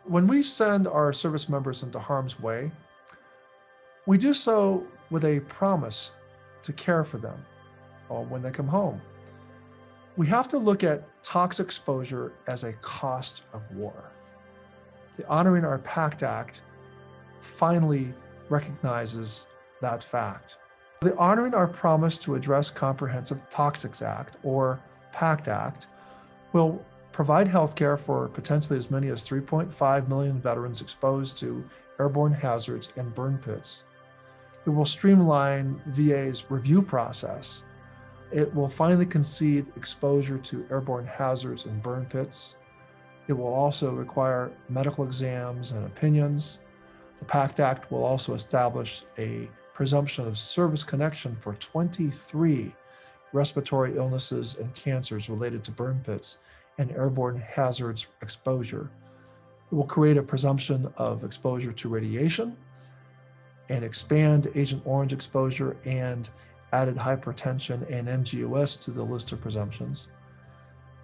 When we send our service members into harm's way, we do so with a promise to care for them when they come home. We have to look at toxic exposure as a cost of war. The Honoring Our PACT Act finally recognizes that fact. The Honoring Our Promise to Address Comprehensive Toxics Act, or PACT Act, will provide healthcare for potentially as many as 3.5 million veterans exposed to airborne hazards and burn pits. It will streamline VA's review process. It will finally concede exposure to airborne hazards and burn pits. It will also require medical exams and opinions. The PACT Act will also establish a presumption of service connection for 23 respiratory illnesses and cancers related to burn pits and airborne hazards exposure. It will create a presumption of exposure to radiation and expand Agent Orange exposure and added hypertension and MGOS to the list of presumptions.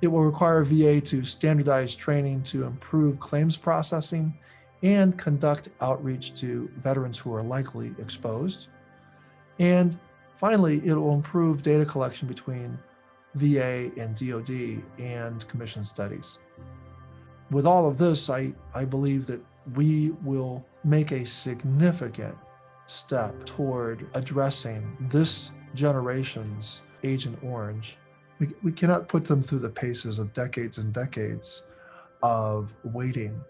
It will require VA to standardize training to improve claims processing and conduct outreach to veterans who are likely exposed. And finally, it will improve data collection between VA and DoD and commission studies. With all of this, I believe that we will make a significant step toward addressing this generation's Agent Orange. We cannot put them through the paces of decades and decades of waiting,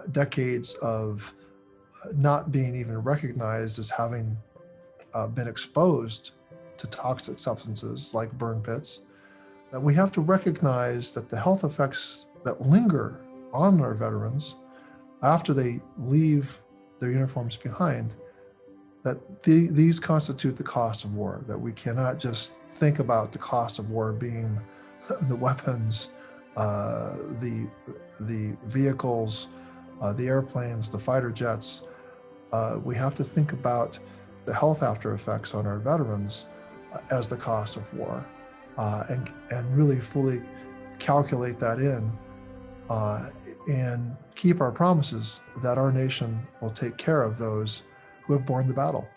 decades of not being even recognized as having been exposed to toxic substances like burn pits. That we have to recognize that the health effects that linger on our veterans after they leave their uniforms behind, that these constitute the cost of war, that we cannot just think about the cost of war being the weapons, the vehicles, the airplanes, the fighter jets. We have to think about the health after effects on our veterans as the cost of war, and really fully calculate that in and keep our promises that our nation will take care of those who have borne the battle.